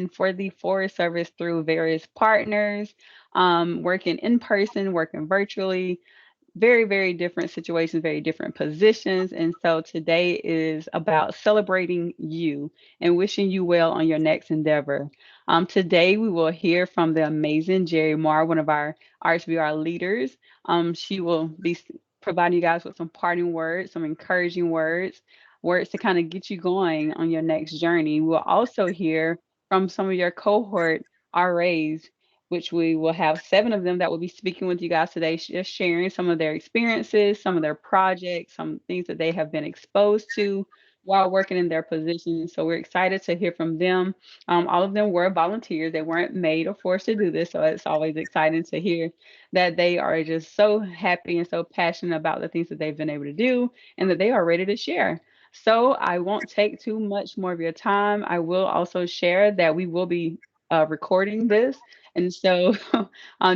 for the Forest Service through various partners, working in person, working virtually, very, very different situations, very different positions. And so today is about celebrating you and wishing you well on your next endeavor. Today we will hear from the amazing Jerri Marr, one of our RHBR leaders. She will be providing you guys with some parting words, some encouraging words, words to kind of get you going on your next journey. We'll also hear from some of your cohort RAs, which we will have 7 of them that will be speaking with you guys today, just sharing some of their experiences, some of their projects, some things that they have been exposed to while working in their positions. So we're excited to hear from them. All of them were volunteers. They weren't made or forced to do this. So it's always exciting to hear that they are just so happy and so passionate about the things that they've been able to do and that they are ready to share. So I won't take too much more of your time. I will also share that we will be recording this. And so,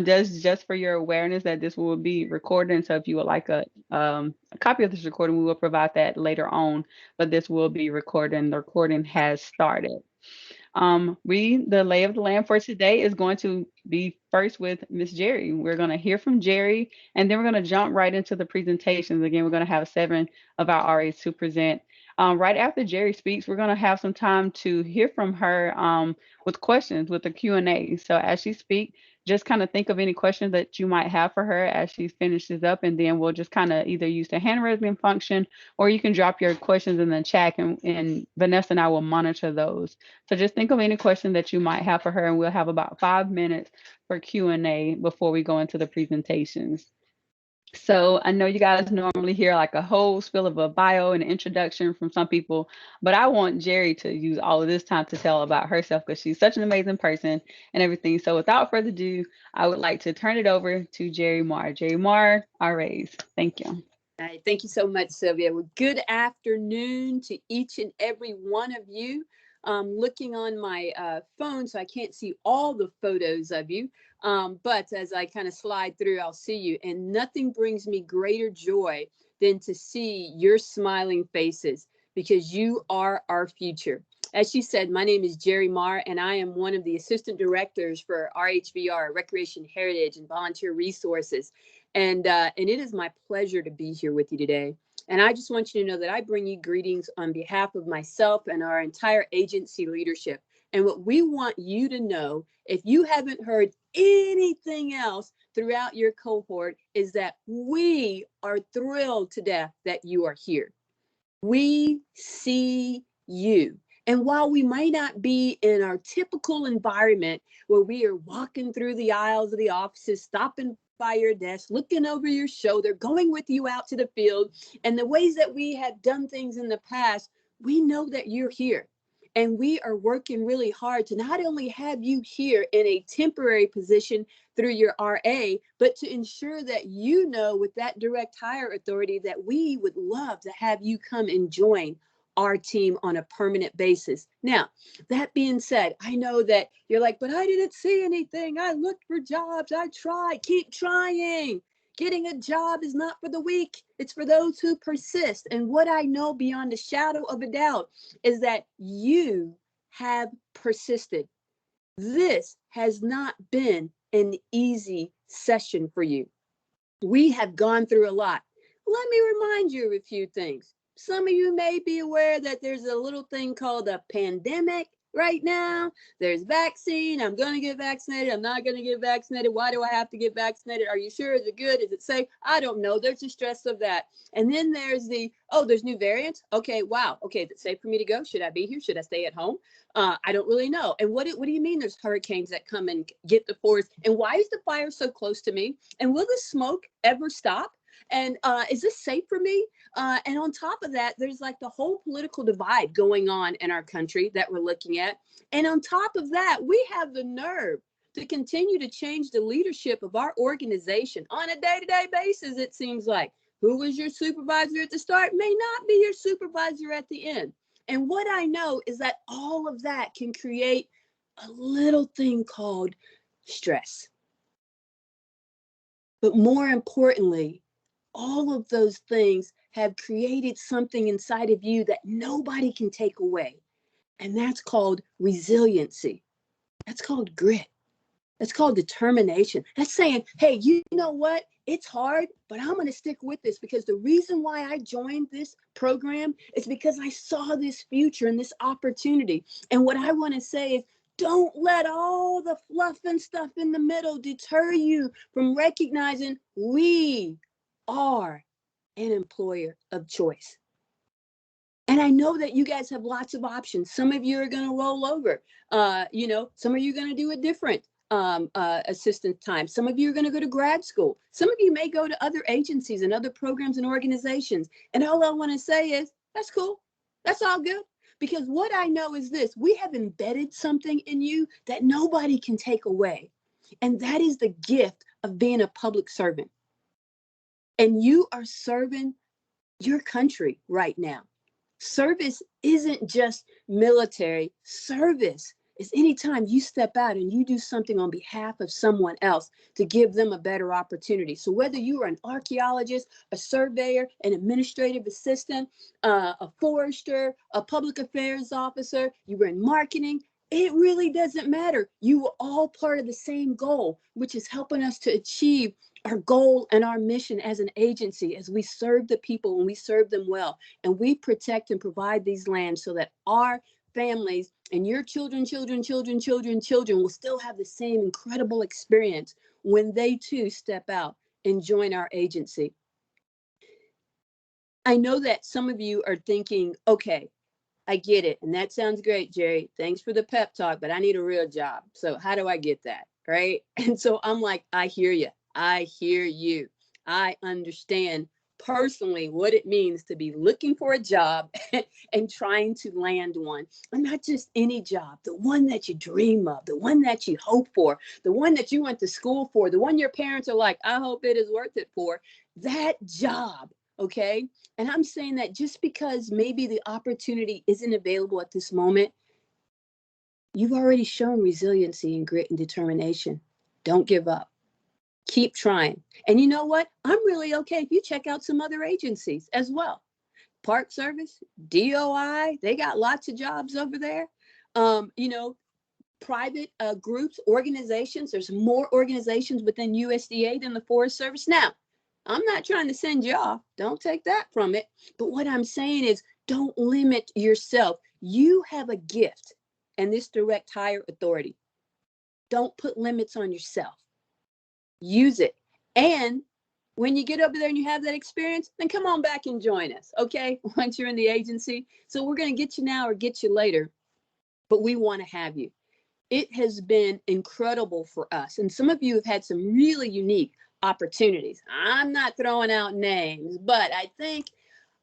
just for your awareness that this will be recorded. And so, if you would like a copy of this recording, we will provide that later on. But this will be recorded, and the recording has started. The lay of the land for today is going to be first with Miss Jerri. We're going to hear from Jerri, and then we're going to jump right into the presentations. Again, we're going to have 7 of our RAs to present. Right after Jerri speaks, we're going to have some time to hear from her with questions, with the Q&A. So as she speaks, just kind of think of any questions that you might have for her as she finishes up, and then we'll just kind of either use the hand raising function, or you can drop your questions in the chat, and Vanessa and I will monitor those. So just think of any question that you might have for her, and we'll have about 5 minutes for Q&A before we go into the presentations. So I know you guys normally hear like a whole spill of a bio and an introduction from some people, but I want Jerri to use all of this time to tell about herself because she's such an amazing person and everything. So without further ado, I would like to turn it over to Jerri Marr. Jerri Marr, RAs. Thank you. All right, thank you so much, Sylvia. Well, good afternoon to each and every one of you. Looking on my phone, so I can't see all the photos of you. But as I kind of slide through, I'll see you. And nothing brings me greater joy than to see your smiling faces because you are our future. As she said, my name is Jerri Marr, and I am one of the assistant directors for RHBR, Recreation Heritage and Volunteer Resources. And it is my pleasure to be here with you today. And I just want you to know that I bring you greetings on behalf of myself and our entire agency leadership. And what we want you to know, if you haven't heard anything else throughout your cohort, is that we are thrilled to death that you are here. We see you. And while we might not be in our typical environment where we are walking through the aisles of the offices, stopping by your desk, looking over your shoulder, going with you out to the field, and the ways that we have done things in the past, we know that you're here. And we are working really hard to not only have you here in a temporary position through your RA, but to ensure that you know with that direct hire authority that we would love to have you come and join our team on a permanent basis. Now, that being said, I know that you're like, but I didn't see anything. I looked for jobs. I tried. Keep trying. Getting a job is not for the weak. It's for those who persist. And what I know beyond a shadow of a doubt is that you have persisted. This has not been an easy session for you. We have gone through a lot. Let me remind you of a few things. Some of you may be aware that there's a little thing called a pandemic right now. There's vaccine. I'm going to get vaccinated. I'm not going to get vaccinated. Why do I have to get vaccinated? Are you sure? Is it good? Is it safe? I don't know. There's the stress of that. And then there's there's new variants. Okay, wow. Okay, is it safe for me to go? Should I be here? Should I stay at home? I don't really know. And what do you mean there's hurricanes that come and get the forest? And why is the fire so close to me? And will the smoke ever stop? And is this safe for me? And on top of that, there's like the whole political divide going on in our country that we're looking at. And on top of that, we have the nerve to continue to change the leadership of our organization on a day-to-day basis, it seems like. Who was your supervisor at the start may not be your supervisor at the end. And what I know is that all of that can create a little thing called stress. But more importantly, all of those things have created something inside of you that nobody can take away. And that's called resiliency. That's called grit. That's called determination. That's saying, hey, you know what? It's hard, but I'm going to stick with this, because the reason why I joined this program is because I saw this future and this opportunity. And what I want to say is, don't let all the fluff and stuff in the middle deter you from recognizing we are an employer of choice. And I know that you guys have lots of options. Some of you are going to roll over. Some of you are going to do a different assistance time. Some of you are going to go to grad school. Some of you may go to other agencies and other programs and organizations. And all I want to say is, that's cool. That's all good. Because what I know is this: we have embedded something in you that nobody can take away. And that is the gift of being a public servant. And you are serving your country right now. Service isn't just military. Service is anytime you step out and you do something on behalf of someone else to give them a better opportunity. So whether you are an archaeologist, a surveyor, an administrative assistant, a forester, a public affairs officer, you were in marketing, it really doesn't matter. You are all part of the same goal, which is helping us to achieve our goal and our mission as an agency, as we serve the people and we serve them well. And we protect and provide these lands so that our families and your children will still have the same incredible experience when they too step out and join our agency. I know that some of you are thinking, okay, I get it. And that sounds great, Jerri. Thanks for the pep talk, but I need a real job. So how do I get that? Right. And so I'm like, I hear you. I hear you. I understand personally what it means to be looking for a job and trying to land one. And not just any job, the one that you dream of, the one that you hope for, the one that you went to school for, the one your parents are like, I hope it is worth it for. That job. Okay. And I'm saying that just because maybe the opportunity isn't available at this moment, you've already shown resiliency and grit and determination. Don't give up. Keep trying. And you know what? I'm really okay if you check out some other agencies as well. Park Service, DOI, they got lots of jobs over there. Private groups, organizations. There's more organizations within USDA than the Forest Service. Now, I'm not trying to send you off. Don't take that from it. But what I'm saying is, don't limit yourself. You have a gift and this direct hire authority. Don't put limits on yourself. Use it. And when you get over there and you have that experience, then come on back and join us, okay? Once you're in the agency. So we're going to get you now or get you later, but we want to have you. It has been incredible for us. And some of you have had some really unique opportunities. I'm not throwing out names, but I think,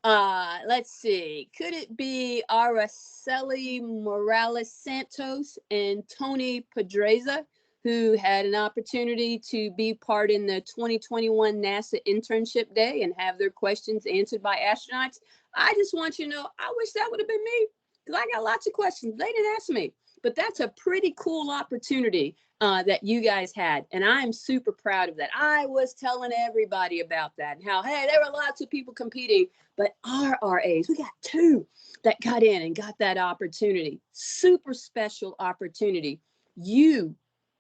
let's see, could it be Araceli Morales Santos and Tony Pedreza, who had an opportunity to be part in the 2021 NASA Internship Day and have their questions answered by astronauts? I just want you to know, I wish that would have been me, because I got lots of questions. They didn't ask me. But that's a pretty cool opportunity that you guys had. And I'm super proud of that. I was telling everybody about that and how, hey, there were lots of people competing, but our RAs, we got 2 that got in and got that opportunity. Super special opportunity. You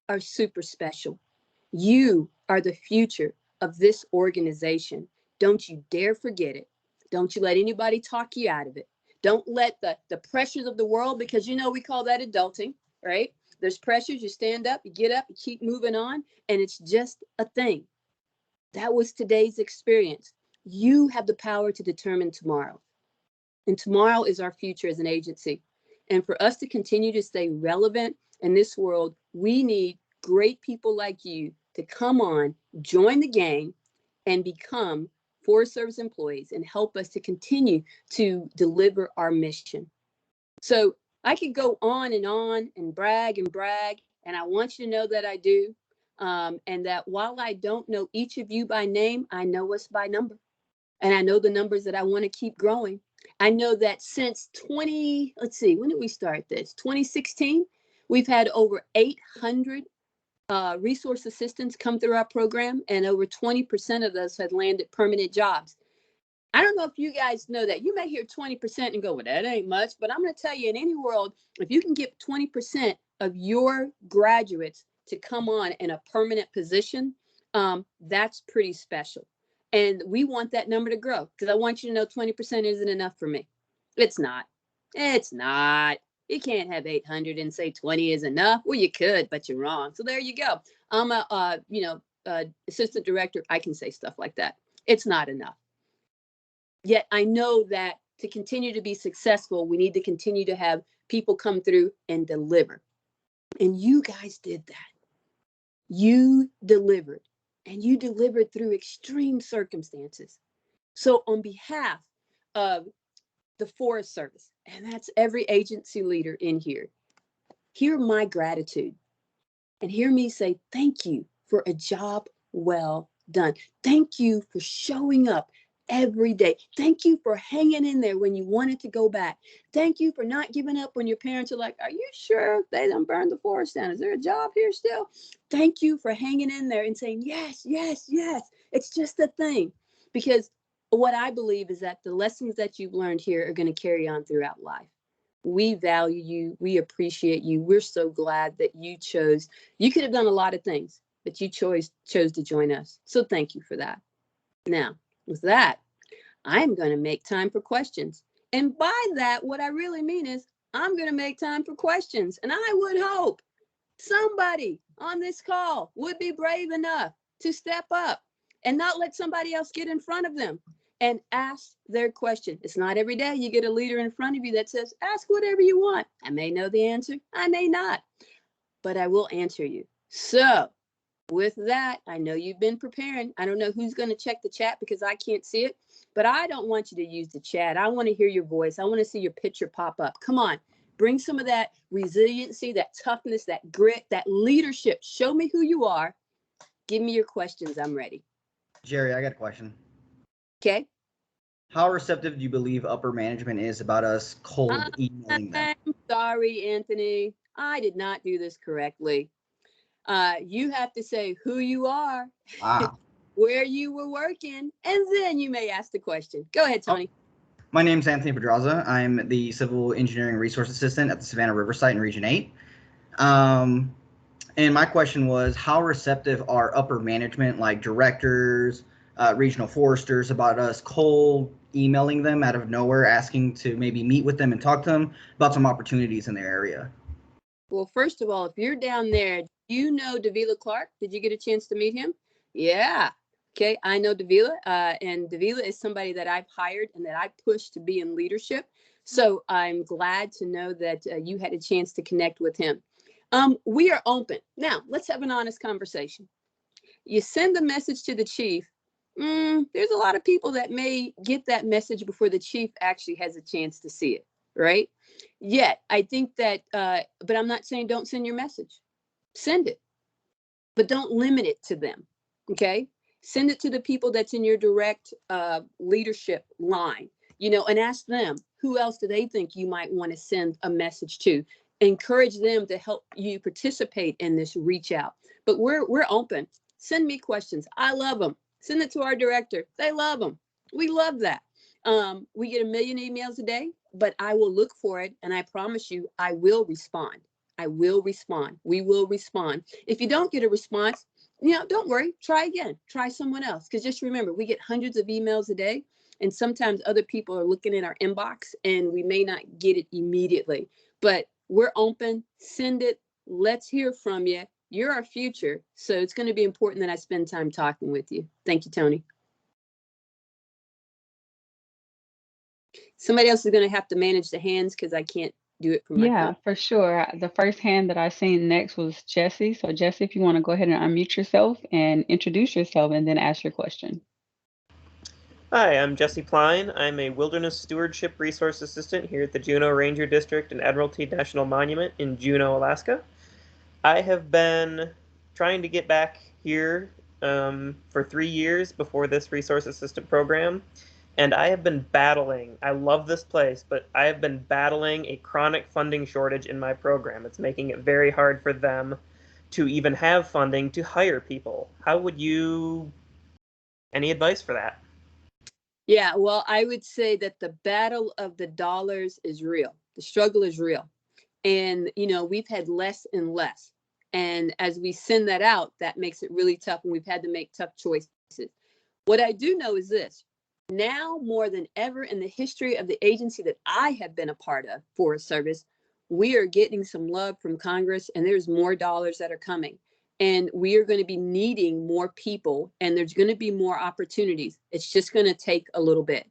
are super special. You are the future of this organization. Don't you dare forget it. Don't you let anybody talk you out of it. Don't let the pressures of the world, because we call that adulting, right? There's pressures, you stand up, you get up, you keep moving on, and it's just a thing. That was today's experience. You have the power to determine tomorrow. And tomorrow is our future as an agency. And for us to continue to stay relevant in this world, we need great people like you to come on, join the gang, and become Forest Service employees and help us to continue to deliver our mission. So I could go on and brag, and I want you to know that I do. And that while I don't know each of you by name, I know us by number. And I know the numbers that I want to keep growing. I know that since when did we start this? 2016, we've had over 800 resource assistants come through our program, and over 20% of those had landed permanent jobs. I don't know if you guys know that. You may hear 20% and go, well, that ain't much. But I'm going to tell you, in any world, if you can get 20% of your graduates to come on in a permanent position, that's pretty special. And we want that number to grow, because I want you to know 20% isn't enough for me. It's not. It's not. You can't have 800 and say 20 is enough. Well, you could, but you're wrong. So there you go. I'm a, assistant director. I can say stuff like that. It's not enough. Yet I know that to continue to be successful, we need to continue to have people come through and deliver. And you guys did that. You delivered, and you delivered through extreme circumstances. So on behalf of the Forest Service, and that's every agency leader in here, hear my gratitude and hear me say thank you for a job well done. Thank you for showing up every day. Thank you for hanging in there when you wanted to go back. Thank you for not giving up when your parents are like, are you sure they done burned the forest down? Is there a job here still? Thank you for hanging in there and saying, yes, yes, yes. It's just a thing. Because what I believe is that the lessons that you've learned here are going to carry on throughout life. We value you. We appreciate you. We're so glad that you chose. You could have done a lot of things, but you chose to join us. So thank you for that. Now, with that, I'm going to make time for questions. And by that, what I really mean is I'm going to make time for questions. And I would hope somebody on this call would be brave enough to step up and not let somebody else get in front of them and ask their question. It's not every day you get a leader in front of you that says, ask whatever you want. I may know the answer, I may not, but I will answer you. So with that, I know you've been preparing. I don't know who's going to check the chat because I can't see it, but I don't want you to use the chat. I want to hear your voice. I want to see your picture pop up. Come on, bring some of that resiliency, that toughness, that grit, that leadership. Show me who you are. Give me your questions. I'm ready. Jerri, I got a question. Okay. How receptive do you believe upper management is about us cold emailing them? I'm sorry, Anthony. I did not do this correctly. You have to say who you are, where you were working, and then you may ask the question. Go ahead, Tony. My name's Anthony Pedraza. I'm the Civil Engineering Resource Assistant at the Savannah River site in Region 8. And my question was, how receptive are upper management, like directors, regional foresters, about us cold emailing them out of nowhere, asking to maybe meet with them and talk to them about some opportunities in their area? Well, first of all, if you're down there, you know Davila Clark. Did you get a chance to meet him? Yeah. Okay. I know Davila, and Davila is somebody that I've hired and that I pushed to be in leadership. So I'm glad to know that you had a chance to connect with him. We are open. Now, let's have an honest conversation. You send the message to the chief. There's a lot of people that may get that message before the chief actually has a chance to see it, right? Yet, I think that, but I'm not saying don't send your message. Send it, but don't limit it to them, okay? Send it to the people that's in your direct leadership line, and ask them, who else do they think you might want to send a message to? Encourage them to help you participate in this reach out. But we're open. Send me questions. I love them. Send it to our director. They love them. We love that. We get 1 million emails a day, but I will look for it. And I promise you, I will respond. I will respond. We will respond. If you don't get a response, don't worry. Try again. Try someone else. Because just remember, we get hundreds of emails a day. And sometimes other people are looking in our inbox and we may not get it immediately. But we're open. Send it. Let's hear from you. You're our future. So it's going to be important that I spend time talking with you. Thank you, Tony. Somebody else is going to have to manage the hands because I can't do it from my phone. Yeah, for sure. The first hand that I seen next was Jesse. So Jesse, if you want to go ahead and unmute yourself and introduce yourself and then ask your question. Hi, I'm Jesse Pline. I'm a Wilderness Stewardship Resource Assistant here at the Juneau Ranger District and Admiralty National Monument in Juneau, Alaska. I have been trying to get back here for 3 years before this Resource Assistant program, and I have been battling, I love this place, but I have been battling a chronic funding shortage in my program. It's making it very hard for them to even have funding to hire people. Any advice for that? Yeah, well, I would say that the battle of the dollars is real. The struggle is real. And, we've had less and less. And as we send that out, that makes it really tough. And we've had to make tough choices. What I do know is this: now more than ever in the history of the agency that I have been a part of, Forest Service, we are getting some love from Congress, and there's more dollars that are coming. And we are going to be needing more people, and there's going to be more opportunities. It's just going to take a little bit.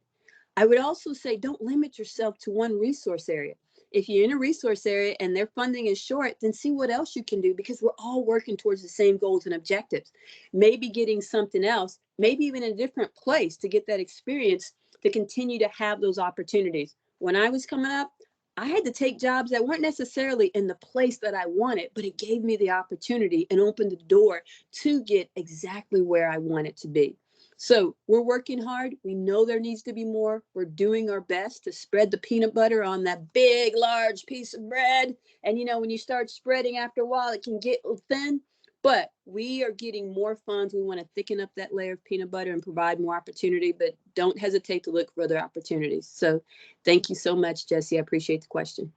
I would also say, don't limit yourself to one resource area. If you're in a resource area and their funding is short, then see what else you can do, because we're all working towards the same goals and objectives. Maybe getting something else, maybe even in a different place, to get that experience, to continue to have those opportunities. When I was coming up, I had to take jobs that weren't necessarily in the place that I wanted, but it gave me the opportunity and opened the door to get exactly where I wanted to be. So we're working hard. We know there needs to be more. We're doing our best to spread the peanut butter on that big, large piece of bread. And, when you start spreading, after a while, it can get thin. But we are getting more funds. We want to thicken up that layer of peanut butter and provide more opportunity, but don't hesitate to look for other opportunities. So thank you so much, Jesse. I appreciate the question.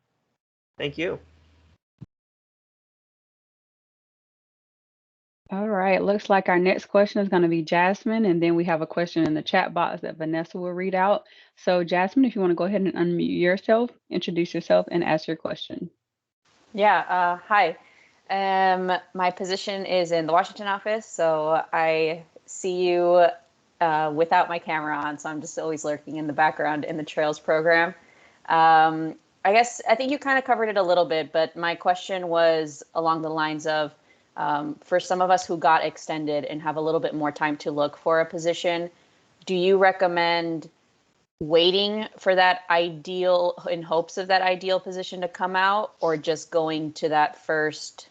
Thank you. All right, looks like our next question is going to be Jasmine, and then we have a question in the chat box that Vanessa will read out. So Jasmine, if you want to go ahead and unmute yourself, introduce yourself, and ask your question. Yeah, hi. My position is in the Washington office, so I see you without my camera on, so I'm just always lurking in the background in the Trails program. I think you kind of covered it a little bit, but my question was along the lines of, for some of us who got extended and have a little bit more time to look for a position, do you recommend waiting for that ideal, in hopes of that ideal position to come out, or just going to that first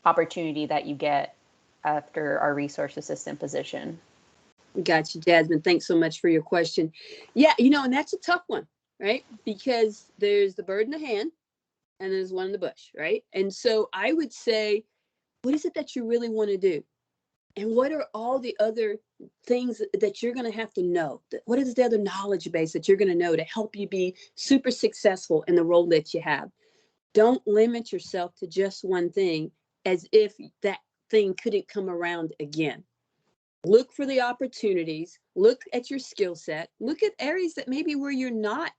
opportunity that you get after our resource assistant position? Got you, Jasmine. Thanks so much for your question. Yeah, and that's a tough one, right? Because there's the bird in the hand and there's one in the bush, right? And so I would say, what is it that you really want to do? And what are all the other things that you're going to have to know? What is the other knowledge base that you're going to know to help you be super successful in the role that you have? Don't limit yourself to just one thing as if that thing couldn't come around again. Look for the opportunities, look at your skill set, look at areas that maybe where you're not,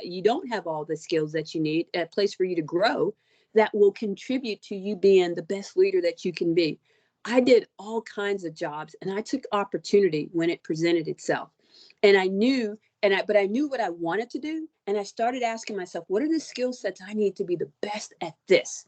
you don't have all the skills that you need, a place for you to grow that will contribute to you being the best leader that you can be. I did all kinds of jobs, and I took opportunity when it presented itself. And I knew, but I knew what I wanted to do. And I started asking myself, what are the skill sets I need to be the best at this?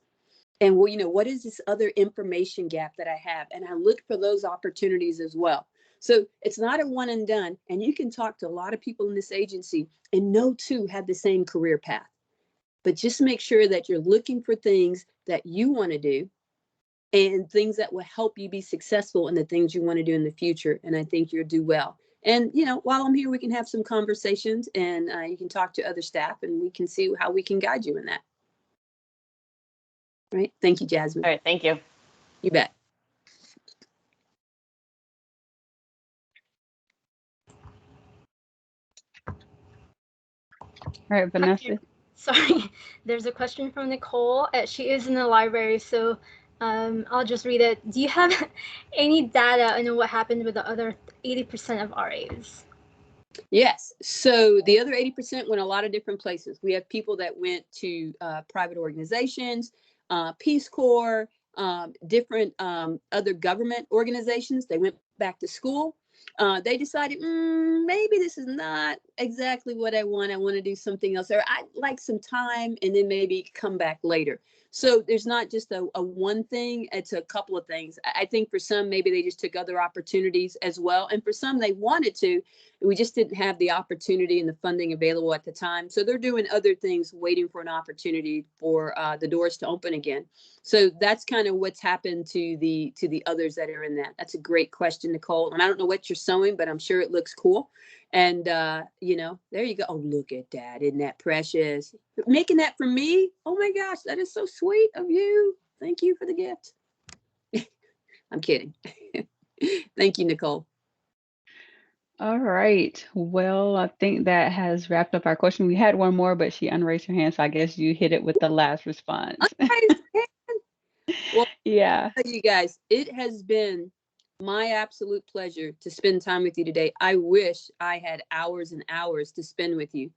And what is this other information gap that I have? And I look for those opportunities as well. So it's not a one and done. And you can talk to a lot of people in this agency, and no two have the same career path. But just make sure that you're looking for things that you want to do and things that will help you be successful in the things you want to do in the future. And I think you'll do well. And, while I'm here, we can have some conversations, and you can talk to other staff, and we can see how we can guide you in that. All right. Thank you, Jasmine. All right. Thank you. You bet. All right, Vanessa. Sorry, there's a question from Nicole. She is in the library, so I'll just read it. Do you have any data on what happened with the other 80% of RAs? Yes. So the other 80% went a lot of different places. We have people that went to private organizations, Peace Corps, different other government organizations. They went back to school. They decided, maybe this is not exactly what I want. I want to do something else, or I'd like some time and then maybe come back later. So there's not just a one thing, it's a couple of things. I think for some, maybe they just took other opportunities as well. And for some, they wanted to, we just didn't have the opportunity and the funding available at the time. So they're doing other things, waiting for an opportunity for the doors to open again. So that's kind of what's happened to the others that are in that. That's a great question, Nicole. And I don't know what you're sewing, but I'm sure it looks cool. And, there you go. Oh, look at that. Isn't that precious? Making that for me. Oh my gosh, that is so sweet of you. Thank you for the gift. I'm kidding. Thank you, Nicole. All right. Well, I think that has wrapped up our question. We had one more, but she unraised her hand, so I guess you hit it with the last response. Okay. Well, Yeah. you guys, it has been my absolute pleasure to spend time with you today. I wish I had hours and hours to spend with you.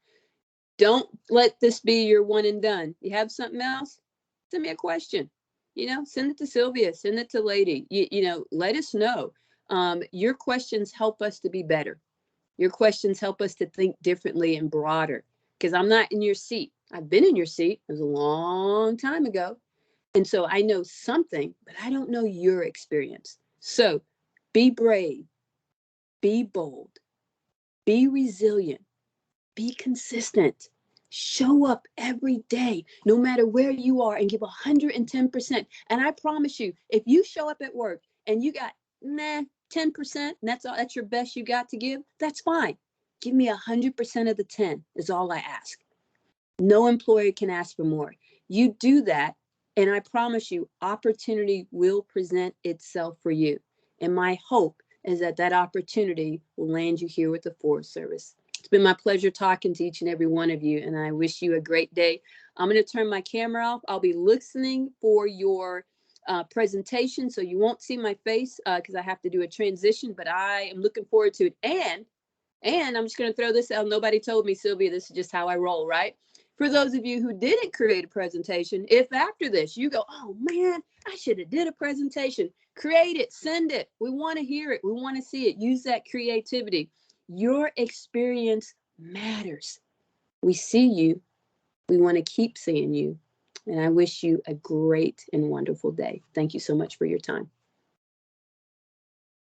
Don't let this be your one and done. You have something else? Send me a question. Send it to Sylvia, send it to Lady. Let us know. Your questions help us to be better. Your questions help us to think differently and broader. Because I'm not in your seat. I've been in your seat. It was a long time ago. And so I know something, but I don't know your experience. So be brave, be bold, be resilient, be consistent. Show up every day, no matter where you are, and give 110%. And I promise you, if you show up at work and you got 10%, and that's your best you got to give, that's fine. Give me 100% of the 10 is all I ask. No employer can ask for more. You do that, and I promise you, opportunity will present itself for you. And my hope is that that opportunity will land you here with the Forest Service. It's been my pleasure talking to each and every one of you, and I wish you a great day. I'm going to turn my camera off. I'll be listening for your presentation, so you won't see my face because I have to do a transition, but I am looking forward to it. And I'm just going to throw this out. Nobody told me, Sylvia, this is just how I roll, right? For those of you who didn't create a presentation, if after this you go, oh man, I should have did a presentation, create it, send it. We want to hear it. We want to see it. Use that creativity. Your experience matters. We see you. We want to keep seeing you. And I wish you a great and wonderful day. Thank you so much for your time.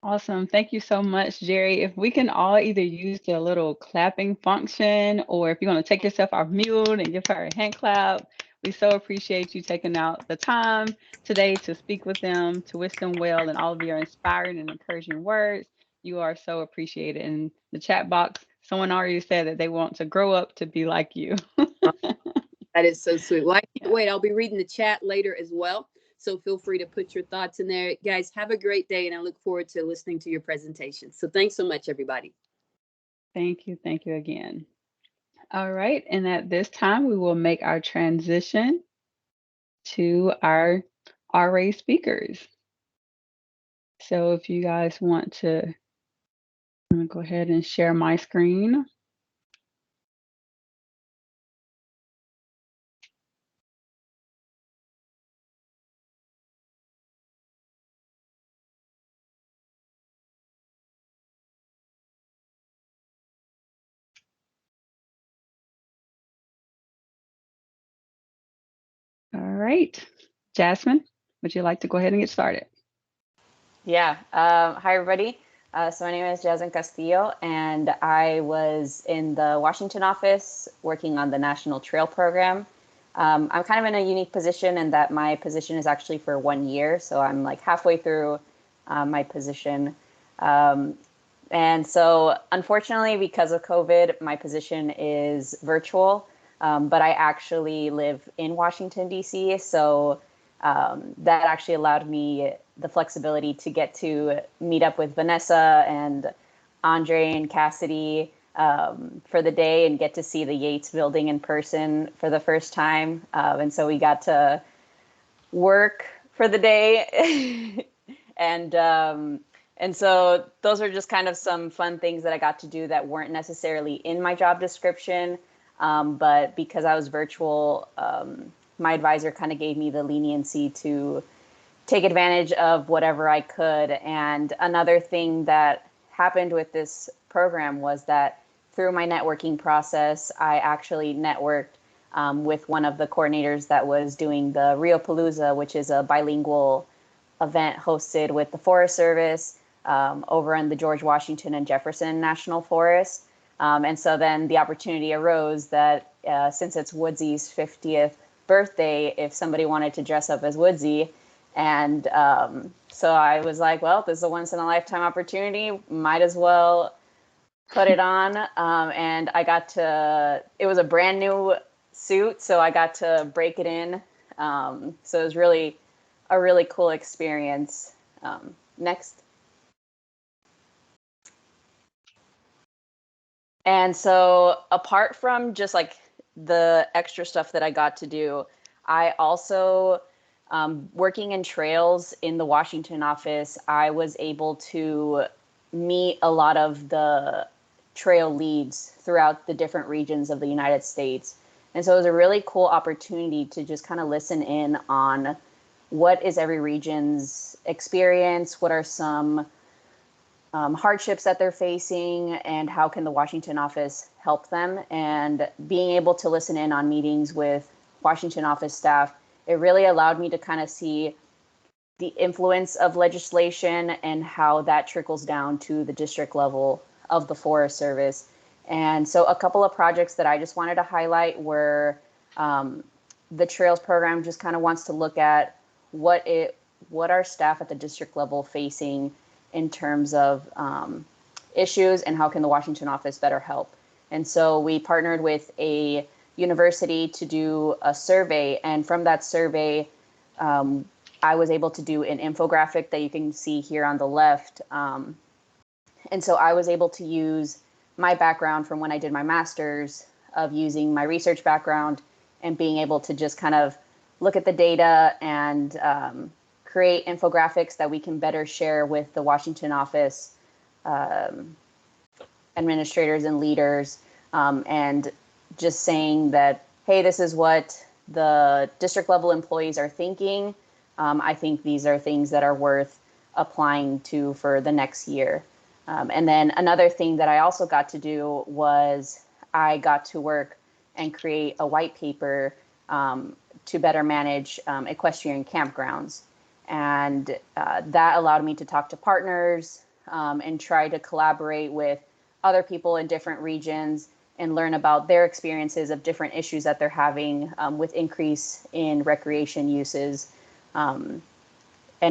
Awesome. Thank you so much, Jerry. If we can all either use the little clapping function, or if you want to take yourself off mute and give her a hand clap, we so appreciate you taking out the time today to speak with them, to wish them well, and all of your inspiring and encouraging words. You are so appreciated. In the chat box, someone already said that they want to grow up to be like you. That is so sweet. Well, I can't Yeah. wait. I'll be reading the chat later as well. So feel free to put your thoughts in there. Guys, have a great day, and I look forward to listening to your presentation. So thanks so much, everybody. Thank you. Thank you again. All right. And at this time, we will make our transition to our RA speakers. So if you guys want to, I'm going to go ahead and share my screen. All right. Jasmine, would you like to go ahead and get started? Yeah. Hi, everybody. So my name is Jasmine Castillo, and I was in the Washington office working on the National Trail Program. I'm kind of in a unique position in that my position is actually for 1 year, so I'm like halfway through my position. And so unfortunately, because of COVID, my position is virtual, but I actually live in Washington, D.C., so that actually allowed me the flexibility to get to meet up with Vanessa and Andre and Cassidy for the day and get to see the Yates building in person for the first time. And so we got to work for the day. And so those are just kind of some fun things that I got to do that weren't necessarily in my job description. But because I was virtual, my advisor kind of gave me the leniency to take advantage of whatever I could. And another thing that happened with this program was that through my networking process, I actually networked with one of the coordinators that was doing the Rio Palooza, which is a bilingual event hosted with the Forest Service over in the George Washington and Jefferson National Forest. And so then the opportunity arose that since it's Woodsy's 50th birthday, if somebody wanted to dress up as Woodsy. And so I was like, well, this is a once in a lifetime opportunity. Might as well put it on. And I got to, it was a brand new suit, so I got to break it in. So it was really a really cool experience. Next. And so apart from just like the extra stuff that I got to do, I also, working in trails in the Washington office, I was able to meet a lot of the trail leads throughout the different regions of the United States. And so it was a really cool opportunity to just kind of listen in on what is every region's experience, what are some hardships that they're facing, and how can the Washington office help them. And being able to listen in on meetings with Washington office staff, it really allowed me to kind of see the influence of legislation and how that trickles down to the district level of the Forest Service. And so a couple of projects that I just wanted to highlight were the Trails program just kind of wants to look at what our staff at the district level facing in terms of issues and how can the Washington office better help. And so we partnered with a university to do a survey, and from that survey, I was able to do an infographic that you can see here on the left. And so I was able to use my background from when I did my master's of using my research background and being able to just kind of look at the data and create infographics that we can better share with the Washington office administrators and leaders, and just saying that, hey, this is what the district level employees are thinking. I think these are things that are worth applying to for the next year. And then another thing that I also got to do was I got to work and create a white paper to better manage equestrian campgrounds. And that allowed me to talk to partners and try to collaborate with other people in different regions and learn about their experiences of different issues that they're having with increase in recreation uses, and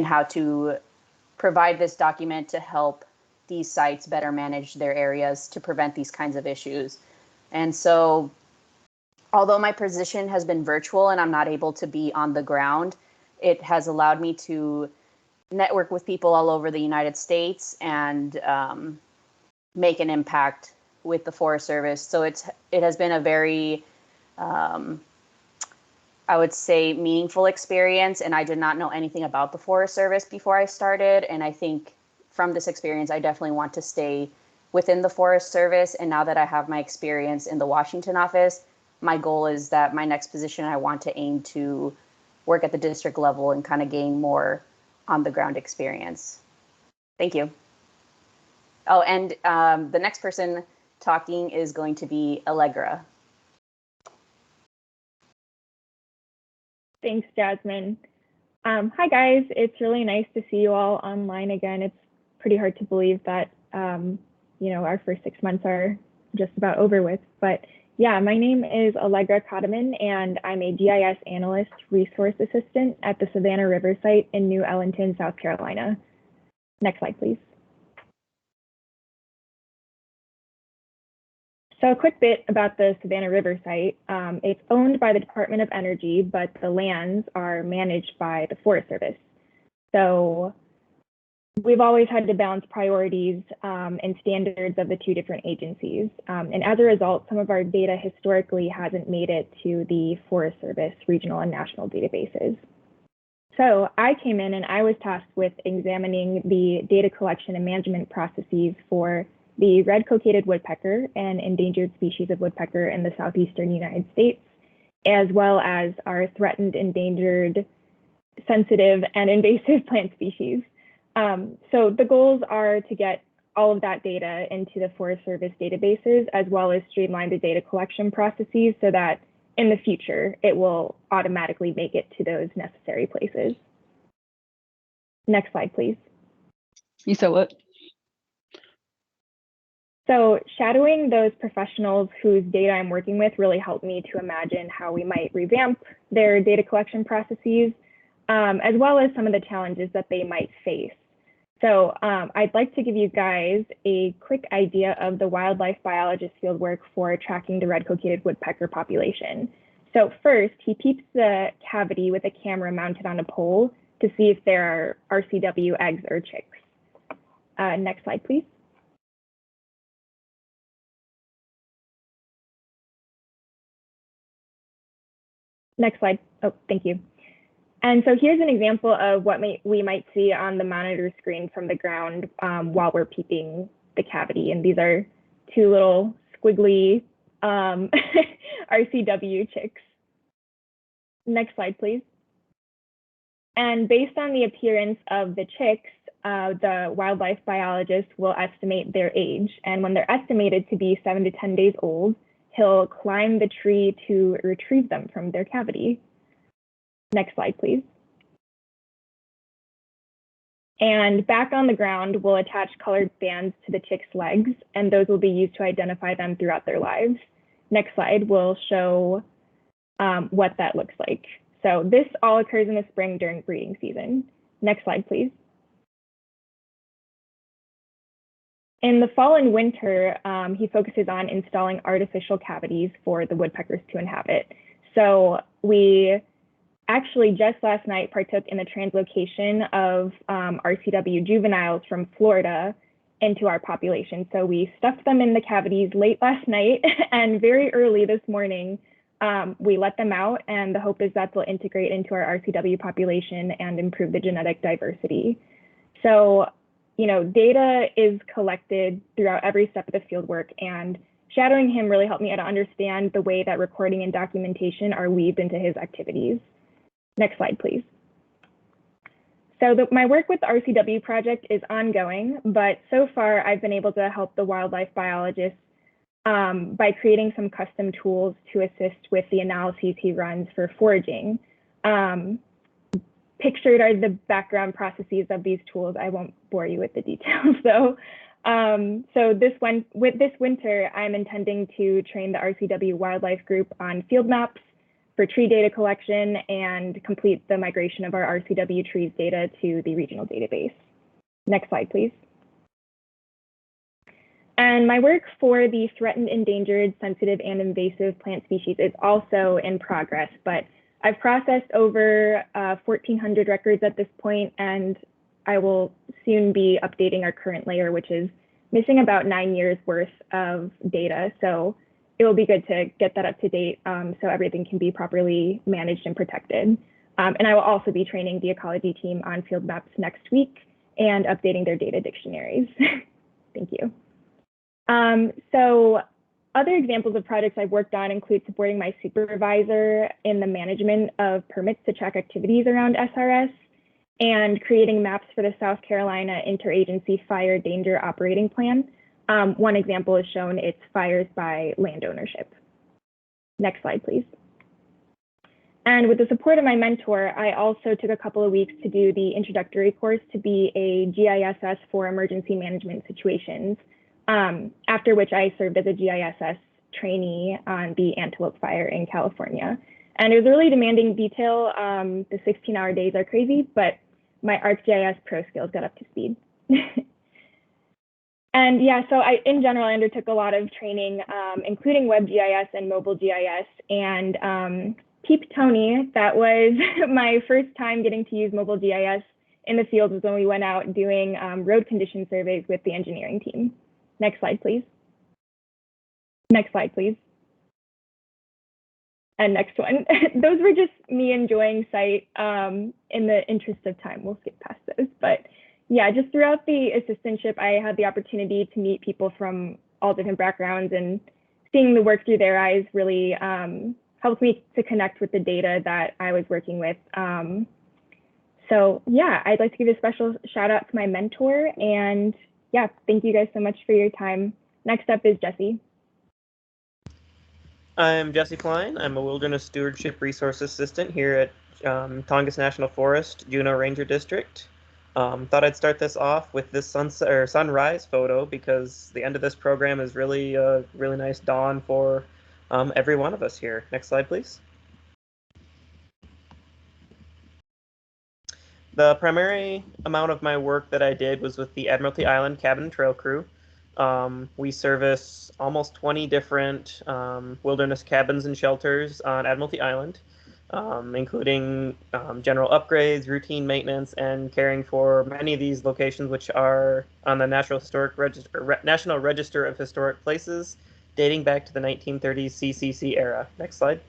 how to provide this document to help these sites better manage their areas to prevent these kinds of issues. And so, although my position has been virtual and I'm not able to be on the ground, it has allowed me to network with people all over the United States and make an impact with the Forest Service. So it has been a very, I would say, meaningful experience. And I did not know anything about the Forest Service before I started. And I think from this experience, I definitely want to stay within the Forest Service. And now that I have my experience in the Washington office, my goal is that my next position, I want to aim to work at the district level and kind of gain more on the ground experience. Thank you. Oh, and the next person talking is going to be Allegra. Thanks, Jasmine. Hi, guys. It's really nice to see you all online again. It's pretty hard to believe that, our first 6 months are just about over with. But yeah, my name is Allegra Kodeman, and I'm a GIS analyst resource assistant at the Savannah River site in New Ellington, South Carolina. Next slide, please. So a quick bit about the Savannah River site. It's owned by the Department of Energy, but the lands are managed by the Forest Service. So we've always had to balance priorities and standards of the two different agencies. And as a result, some of our data historically hasn't made it to the Forest Service regional and national databases. So I came in and I was tasked with examining the data collection and management processes for the red-coated woodpecker, an endangered species of woodpecker in the southeastern United States, as well as our threatened, endangered, sensitive, and invasive plant species. So the goals are to get all of that data into the Forest Service databases, as well as streamline the data collection processes so that in the future, it will automatically make it to those necessary places. Next slide, please. You said what? So shadowing those professionals whose data I'm working with really helped me to imagine how we might revamp their data collection processes, as well as some of the challenges that they might face. So I'd like to give you guys a quick idea of the wildlife biologist fieldwork for tracking the red-coated woodpecker population. So first, he peeps the cavity with a camera mounted on a pole to see if there are RCW eggs or chicks. Next slide, please. Next slide. Oh, thank you. And so here's an example of what we might see on the monitor screen from the ground while we're peeping the cavity. And these are two little squiggly RCW chicks. Next slide, please. And based on the appearance of the chicks, the wildlife biologist will estimate their age. And when they're estimated to be 7 to 10 days old, he'll climb the tree to retrieve them from their cavity. Next slide, please. And back on the ground, we'll attach colored bands to the chicks' legs, and those will be used to identify them throughout their lives. Next slide will show what that looks like. So this all occurs in the spring during breeding season. Next slide, please. In the fall and winter, he focuses on installing artificial cavities for the woodpeckers to inhabit. So we actually just last night partook in the translocation of RCW juveniles from Florida into our population. So we stuffed them in the cavities late last night and very early this morning, we let them out, and the hope is that they'll integrate into our RCW population and improve the genetic diversity. So, you know, data is collected throughout every step of the field work, and shadowing him really helped me to understand the way that recording and documentation are weaved into his activities. Next slide, please. So my work with the RCW project is ongoing, but so far I've been able to help the wildlife biologists by creating some custom tools to assist with the analyses he runs for foraging. Pictured are the background processes of these tools. I won't bore you with the details though. So this winter, I'm intending to train the RCW wildlife group on field maps for tree data collection and complete the migration of our RCW trees data to the regional database. Next slide, please. And my work for the threatened, endangered, sensitive, and invasive plant species is also in progress, but I've processed over 1,400 records at this point, and I will soon be updating our current layer, which is missing about 9 years worth of data. So it will be good to get that up to date so everything can be properly managed and protected. And I will also be training the ecology team on field maps next week and updating their data dictionaries. Thank you. So other examples of projects I've worked on include supporting my supervisor in the management of permits to track activities around SRS and creating maps for the South Carolina Interagency Fire Danger Operating Plan. One example is shown, it's fires by land ownership. Next slide, please. And with the support of my mentor, I also took a couple of weeks to do the introductory course to be a GISS for emergency management situations, after which I served as a GISS trainee on the Antelope Fire in California. And it was a really demanding detail. The 16-hour days are crazy, but my ArcGIS Pro skills got up to speed. And yeah, so in general, I undertook a lot of training, including WebGIS and mobile GIS. And Peep Tony, that was my first time getting to use mobile GIS in the field, was when we went out doing road condition surveys with the engineering team. Next slide, please. Next slide, please. And next one. Those were just me enjoying site. In the interest of time, we'll skip past those. But yeah, just throughout the assistantship, I had the opportunity to meet people from all different backgrounds, and seeing the work through their eyes really helped me to connect with the data that I was working with. So yeah, I'd like to give a special shout out to my mentor, and yeah, thank you guys so much for your time. Next up is Jesse. I'm Jesse Klein. I'm a Wilderness Stewardship Resource Assistant here at Tongass National Forest, Juneau Ranger District. Thought I'd start this off with this sunrise photo because the end of this program is really a really nice dawn for every one of us here. Next slide, please. The primary amount of my work that I did was with the Admiralty Island Cabin and Trail Crew. We service almost 20 different wilderness cabins and shelters on Admiralty Island, including general upgrades, routine maintenance, and caring for many of these locations, which are on the National Register of Historic Places, dating back to the 1930s CCC era. Next slide.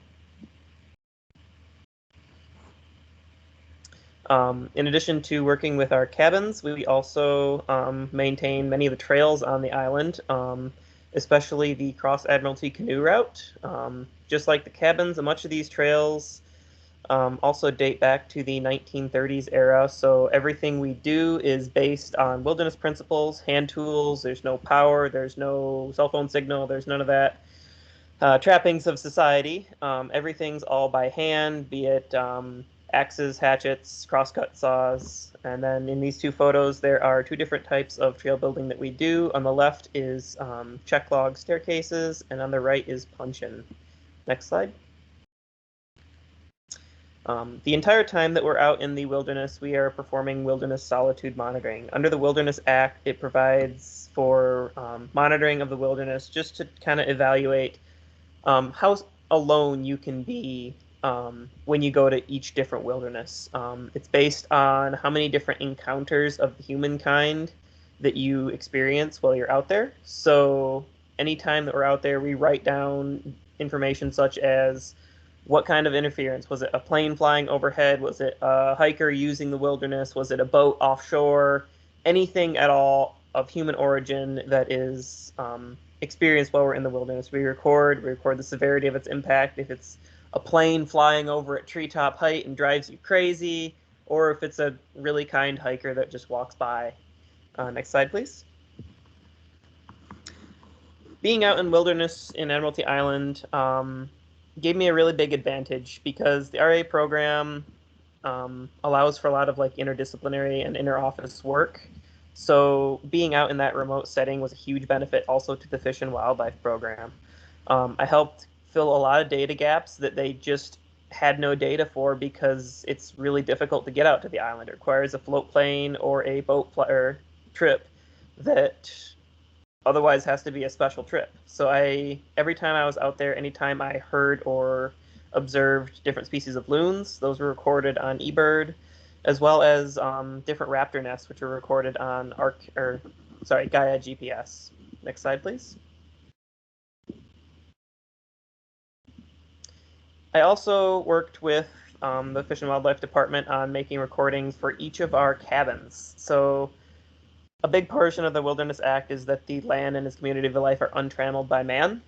In addition to working with our cabins, we also maintain many of the trails on the island, especially the cross-admiralty canoe route. Just like the cabins, much of these trails also date back to the 1930s era, so everything we do is based on wilderness principles, hand tools. There's no power, there's no cell phone signal, there's none of that. Trappings of society. Everything's all by hand, be it axes, hatchets, crosscut saws. And then in these two photos, there are two different types of trail building that we do. On the left is check log staircases, and on the right is puncheon. Next slide. The entire time that we're out in the wilderness, we are performing wilderness solitude monitoring. Under the Wilderness Act, it provides for monitoring of the wilderness just to kind of evaluate how alone you can be when you go to each different wilderness. It's based on how many different encounters of humankind that you experience while you're out there. So anytime that we're out there, we write down information such as what kind of interference. Was it a plane flying overhead? Was it a hiker using the wilderness? Was it a boat offshore? Anything at all of human origin that is experienced while we're in the wilderness. We record the severity of its impact. If it's a plane flying over at treetop height and drives you crazy, or if it's a really kind hiker that just walks by. Next slide, please. Being out in wilderness in Admiralty Island gave me a really big advantage because the RA program allows for a lot of like interdisciplinary and inter-office work. So being out in that remote setting was a huge benefit also to the Fish and Wildlife program. I helped fill a lot of data gaps that they just had no data for because it's really difficult to get out to the island. It requires a float plane or a boat trip that otherwise has to be a special trip. So every time I was out there, anytime I heard or observed different species of loons, those were recorded on eBird, as well as different raptor nests, which were recorded on Gaia GPS. Next slide, please. I also worked with the Fish and Wildlife Department on making recordings for each of our cabins. So a big portion of the Wilderness Act is that the land and its community of life are untrammeled by man.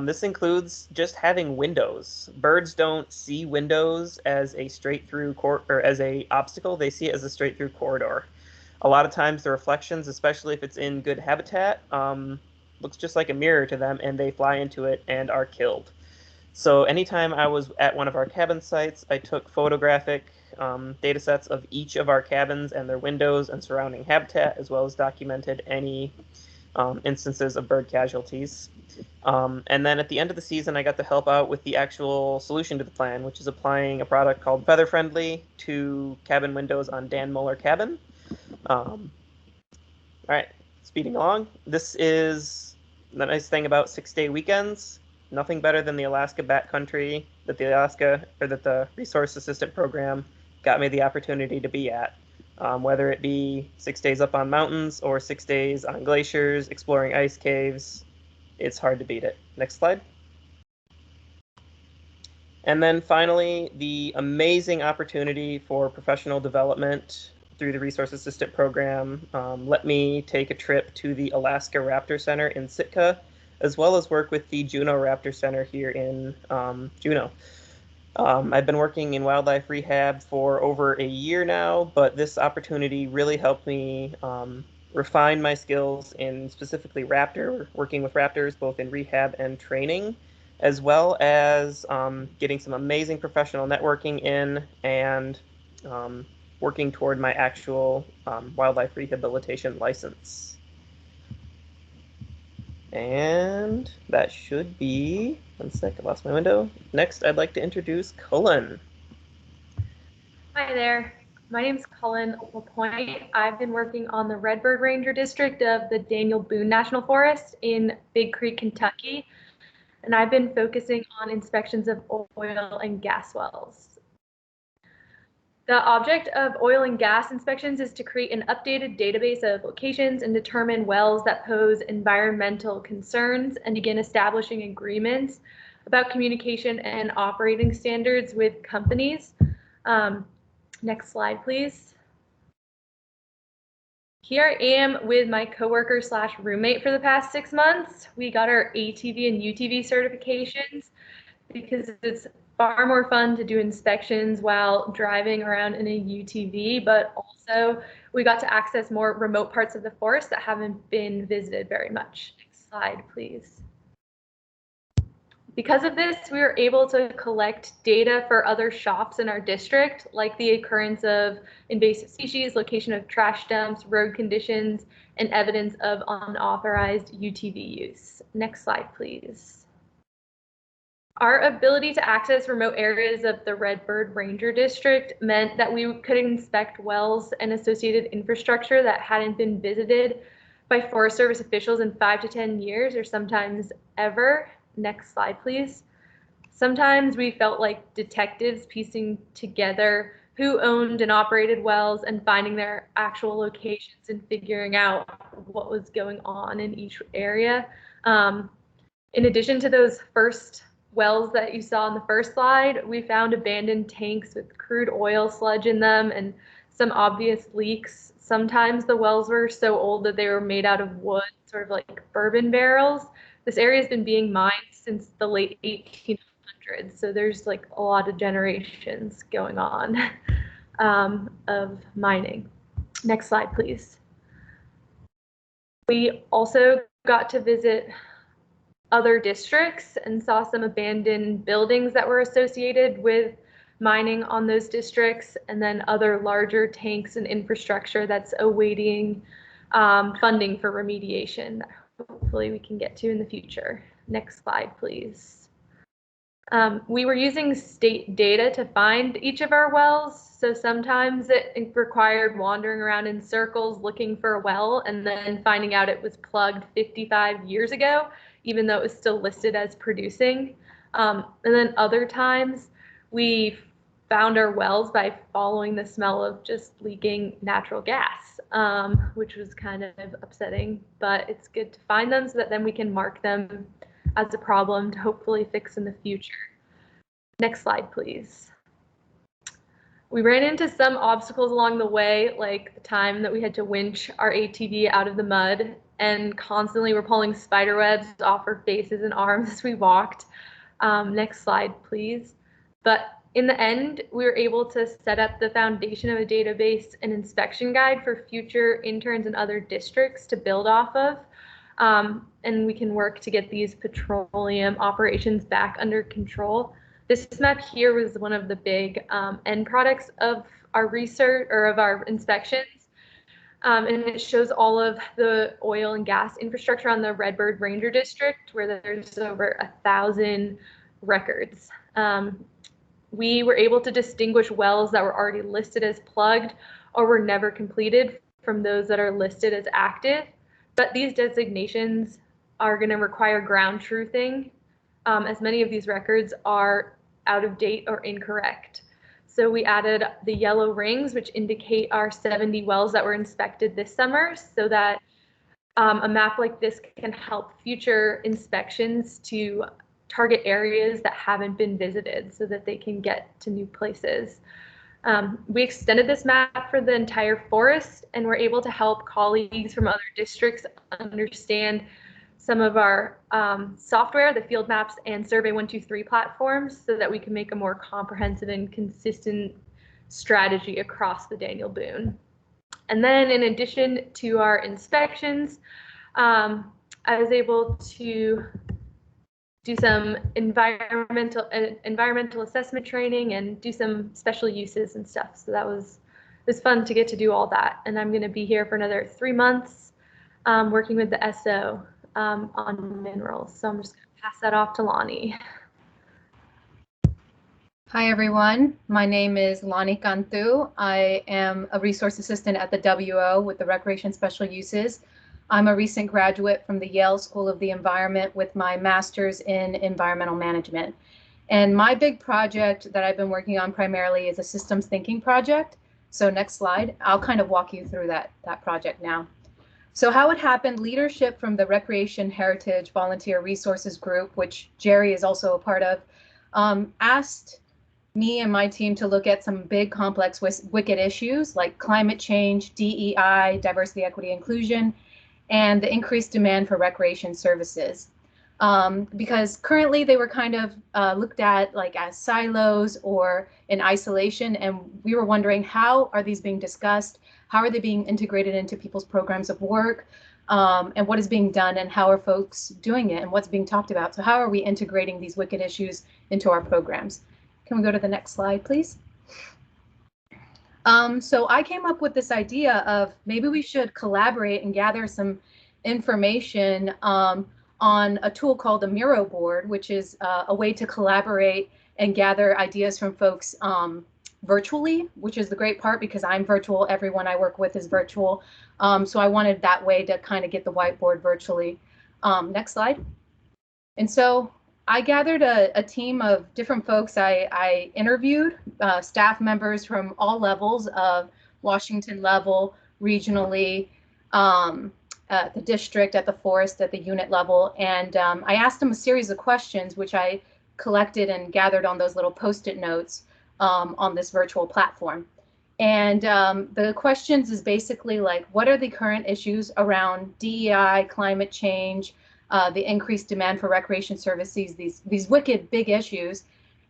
This includes just having windows. Birds don't see windows as a straight-through or as a obstacle. They see it as a straight-through corridor. A lot of times the reflections, especially if it's in good habitat, looks just like a mirror to them, and they fly into it and are killed. So anytime I was at one of our cabin sites, I took photographic data sets of each of our cabins and their windows and surrounding habitat, as well as documented any instances of bird casualties. And then at the end of the season, I got to help out with the actual solution to the plan, which is applying a product called Feather Friendly to cabin windows on Dan Muller cabin. All right, speeding along. This is the nice thing about 6-day weekends. Nothing better than the Alaska backcountry that the Resource Assistant Program got me the opportunity to be at. Whether it be 6 days up on mountains or 6 days on glaciers, exploring ice caves, it's hard to beat it. Next slide. And then finally, the amazing opportunity for professional development through the Resource Assistant Program let me take a trip to the Alaska Raptor Center in Sitka, as well as work with the Juneau Raptor Center here in Juneau. I've been working in wildlife rehab for over a year now, but this opportunity really helped me refine my skills in specifically raptor, working with raptors both in rehab and training, as well as getting some amazing professional networking in and working toward my actual wildlife rehabilitation license. And that should be, one sec, I lost my window. Next, I'd like to introduce Cullen. Hi there, my name is Cullen LaPointe. I've been working on the Redbird Ranger District of the Daniel Boone National Forest in Big Creek, Kentucky. And I've been focusing on inspections of oil and gas wells. The object of oil and gas inspections is to create an updated database of locations and determine wells that pose environmental concerns and begin establishing agreements about communication and operating standards with companies. Next slide, please. Here I am with my coworker slash roommate for the past 6 months. We got our ATV and UTV certifications because it's far more fun to do inspections while driving around in a UTV, but also we got to access more remote parts of the forest that haven't been visited very much. Next slide, please. Because of this, we were able to collect data for other shops in our district, like the occurrence of invasive species, location of trash dumps, road conditions, and evidence of unauthorized UTV use. Next slide, please. Our ability to access remote areas of the Redbird Ranger District meant that we could inspect wells and associated infrastructure that hadn't been visited by Forest Service officials in 5 to 10 years, or sometimes ever. Next slide, please. Sometimes we felt like detectives piecing together who owned and operated wells and finding their actual locations and figuring out what was going on in each area. In addition to those first wells that you saw in the first slide, we found abandoned tanks with crude oil sludge in them and some obvious leaks. Sometimes the wells were so old that they were made out of wood, sort of like bourbon barrels. This area has been being mined since the late 1800s, so there's like a lot of generations going on of mining. Next slide, please. We also got to visit other districts and saw some abandoned buildings that were associated with mining on those districts, and then other larger tanks and infrastructure that's awaiting funding for remediation that hopefully we can get to in the future. Next slide, please. We were using state data to find each of our wells, so sometimes it required wandering around in circles looking for a well and then finding out it was plugged 55 years ago, even though it was still listed as producing. And then other times we found our wells by following the smell of just leaking natural gas, which was kind of upsetting, but it's good to find them so that then we can mark them as a problem to hopefully fix in the future. Next slide, please. We ran into some obstacles along the way, like the time that we had to winch our ATV out of the mud and constantly were pulling spider webs off our faces and arms as we walked. Next slide, please. But in the end, we were able to set up the foundation of a database and inspection guide for future interns in other districts to build off of. And we can work to get these petroleum operations back under control. This map here was one of the big end products of our research or of our inspections. And it shows all of the oil and gas infrastructure on the Redbird Ranger District, where there's over 1,000 records. We were able to distinguish wells that were already listed as plugged or were never completed from those that are listed as active. But these designations are going to require ground truthing, as many of these records are out of date or incorrect. So we added the yellow rings, which indicate our 70 wells that were inspected this summer, so that a map like this can help future inspections to target areas that haven't been visited so that they can get to new places. We extended this map for the entire forest, and we're able to help colleagues from other districts understand some of our software, the field maps and Survey 123 platforms, so that we can make a more comprehensive and consistent strategy across the Daniel Boone. And then in addition to our inspections, I was able to do some environmental assessment training and do some special uses and stuff. So it was fun to get to do all that. And I'm going to be here for another 3 months working with the SO on minerals. So I'm just going to pass that off to Lonnie. Hi, everyone. My name is Lonnie Cantu. I am a resource assistant at the WO with the Recreation Special Uses. I'm a recent graduate from the Yale School of the Environment with my master's in environmental management. And my big project that I've been working on primarily is a systems thinking project. So next slide, I'll kind of walk you through that project now. So how it happened, leadership from the Recreation Heritage Volunteer Resources Group, which Jerri is also a part of, asked me and my team to look at some big complex wicked issues like climate change, DEI, diversity, equity, inclusion, and the increased demand for recreation services. Because currently they were kind of looked at like as silos or in isolation, and we were wondering, how are these being discussed? How are they being integrated into people's programs of work? And what is being done, and how are folks doing it, and what's being talked about? So how are we integrating these wicked issues into our programs? Can we go to the next slide, please? So I came up with this idea of maybe we should collaborate and gather some information on a tool called the Miro board, which is a way to collaborate and gather ideas from folks virtually, which is the great part because I'm virtual. Everyone I work with is virtual. So I wanted that way to kind of get the whiteboard virtually. Next slide. And so I gathered a team of different folks. I interviewed staff members from all levels of Washington level, regionally, at the district, at the forest, at the unit level. And I asked them a series of questions, which I collected and gathered on those little Post-it notes on this virtual platform. And the questions is basically like, what are the current issues around DEI, climate change, the increased demand for recreation services, these wicked big issues.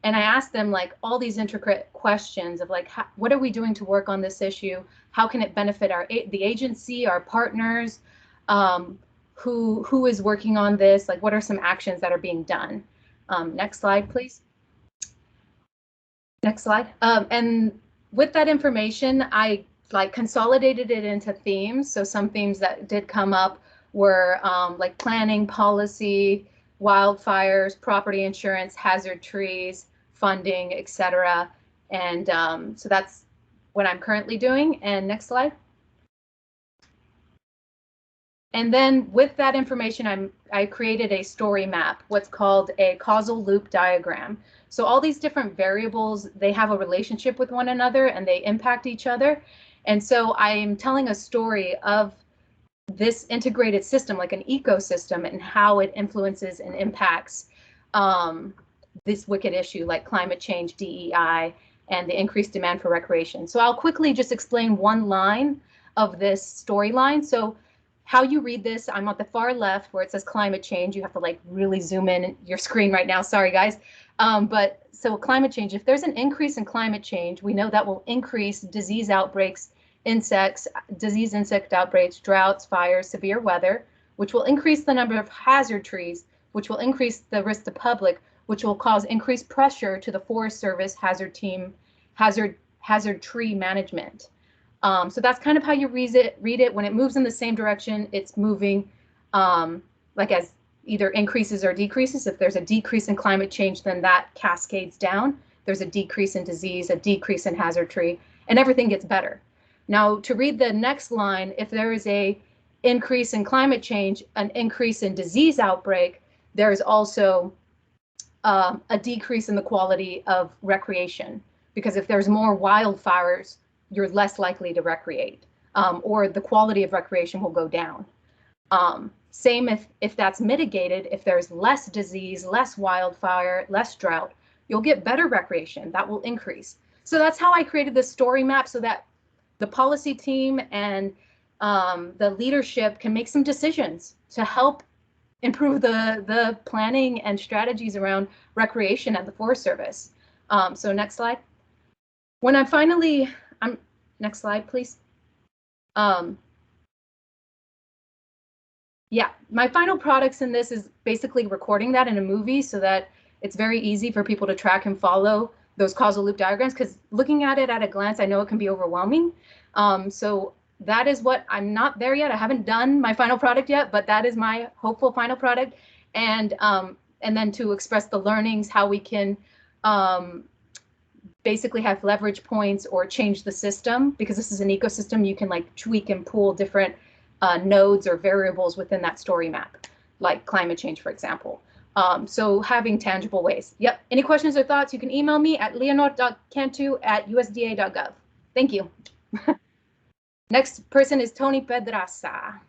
And I asked them like all these intricate questions of like, what are we doing to work on this issue? How can it benefit the agency, our partners? Who is working on this? Like, what are some actions that are being done? Next slide, please. Next slide. And with that information, I like consolidated it into themes. So some themes that did come up were like planning, policy, wildfires, property insurance, hazard trees, funding, etc. And so that's what I'm currently doing. And next slide. And then with that information, I created a story map, what's called a causal loop diagram. So all these different variables, they have a relationship with one another and they impact each other. And so I'm telling a story of this integrated system, like an ecosystem, and how it influences and impacts this wicked issue like climate change, DEI, and the increased demand for recreation. So I'll quickly just explain one line of this storyline. So how you read this, I'm at the far left where it says climate change. You have to like really zoom in your screen right now. Sorry, guys. But so climate change, if there's an increase in climate change, we know that will increase disease outbreaks, insect outbreaks, droughts, fires, severe weather, which will increase the number of hazard trees, which will increase the risk to public, which will cause increased pressure to the Forest Service hazard tree management. So that's kind of how you read it. When it moves in the same direction, it's moving like as either increases or decreases. If there's a decrease in climate change, then that cascades down. There's a decrease in disease, a decrease in hazard tree, and everything gets better. Now, to read the next line, if there is a increase in climate change, an increase in disease outbreak, there is also a decrease in the quality of recreation. Because if there's more wildfires, you're less likely to recreate, or the quality of recreation will go down. Same if that's mitigated, if there's less disease, less wildfire, less drought, you'll get better recreation, that will increase. So that's how I created this story map so that the policy team and the leadership can make some decisions to help improve the planning and strategies around recreation at the Forest Service. So next slide. When I finally, next slide, please. Yeah, my final products in this is basically recording that in a movie so that it's very easy for people to track and follow those causal loop diagrams, because looking at it at a glance, I know it can be overwhelming. So that is what, I'm not there yet. I haven't done my final product yet, but that is my hopeful final product. And then to express the learnings, how we can basically have leverage points or change the system, because this is an ecosystem. You can like tweak and pull different nodes or variables within that story map, like climate change, for example. So having tangible ways. Yep. Any questions or thoughts, you can email me at leonor.cantu@usda.gov. Thank you. Next person is Tony Pedraza.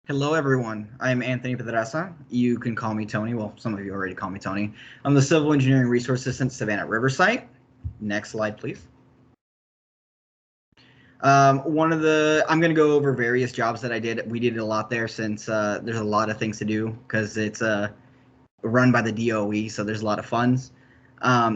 Hello, everyone. I'm Anthony Pedraza. You can call me Tony. Well, some of you already call me Tony. I'm the Civil Engineering Resource Assistant Savannah River site. Next slide, please. I'm going to go over various jobs that I did. We did a lot there since there's a lot of things to do because it's run by the DOE, so there's a lot of funds.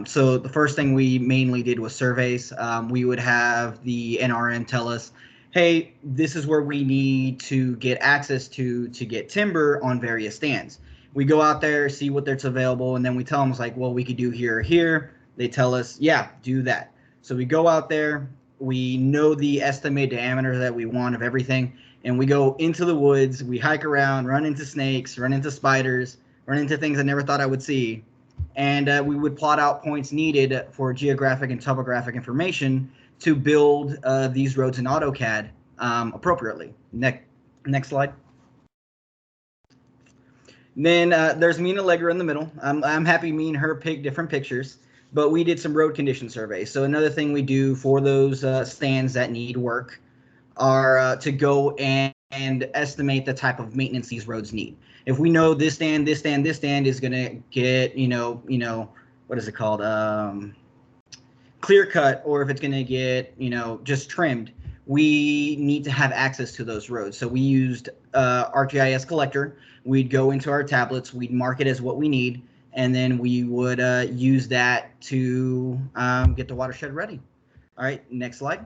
So the first thing we mainly did was surveys. We would have the NRM tell us, hey, this is where we need to get access to get timber on various stands. We go out there, see what there's available, and then we tell them, it's like, well, we could do here or here. They tell us, yeah, do that. So we go out there, we know the estimated diameter that we want of everything, and we go into the woods, we hike around, run into snakes, run into spiders, run into things I never thought I would see. And we would plot out points needed for geographic and topographic information to build these roads in AutoCAD appropriately. Next slide. Then there's me and Allegra in the middle. I'm happy me and her picked different pictures, but we did some road condition surveys. So another thing we do for those stands that need work are to go and estimate the type of maintenance these roads need. If we know this stand is going to get, what is it called? Clear cut, or if it's going to get, just trimmed, we need to have access to those roads. So we used ArcGIS Collector. We'd go into our tablets, we'd mark it as what we need, and then we would use that to get the watershed ready. All right, next slide.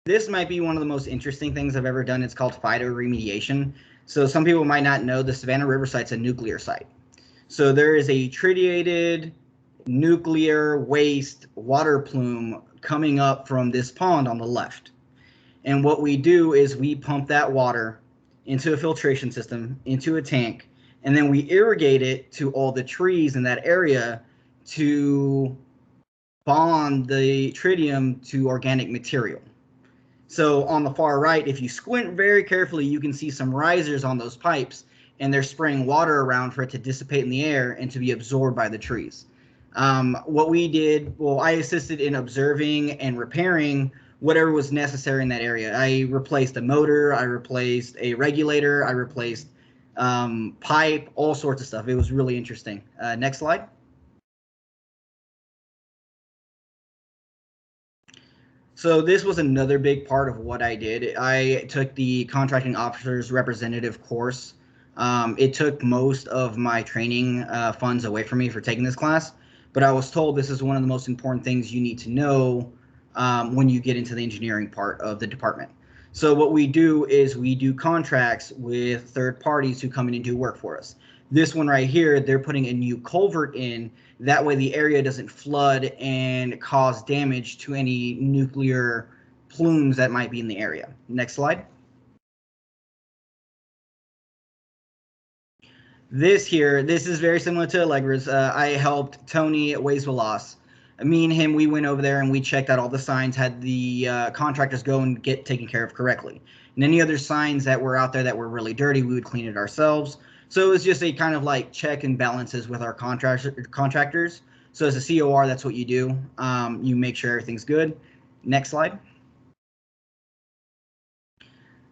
This might be one of the most interesting things I've ever done. It's called phytoremediation. So some people might not know the Savannah River site's a nuclear site. So there is a tritiated nuclear waste water plume coming up from this pond on the left. And what we do is we pump that water into a filtration system, into a tank, and then we irrigate it to all the trees in that area to bond the tritium to organic material. So on the far right, if you squint very carefully, you can see some risers on those pipes, and they're spraying water around for it to dissipate in the air and to be absorbed by the trees. What we did, well, I assisted in observing and repairing whatever was necessary in that area. I replaced a motor, I replaced a regulator, I replaced pipe, all sorts of stuff. It was really interesting. Next slide. So this was another big part of what I did. I took the contracting officer's representative course. It took most of my training funds away from me for taking this class, but I was told this is one of the most important things you need to know when you get into the engineering part of the department. So what we do is we do contracts with third parties who come in and do work for us. This one right here, they're putting a new culvert in. That way the area doesn't flood and cause damage to any nuclear plumes that might be in the area. Next slide. This is very similar to Allegra's. I helped Tony at Ways Will Loss. Me and him, we went over there and we checked out all the signs, had the contractors go and get taken care of correctly. And any other signs that were out there that were really dirty, we would clean it ourselves. So it was just a kind of like check and balances with our contractors. So as a COR, that's what you do. You make sure everything's good. Next slide.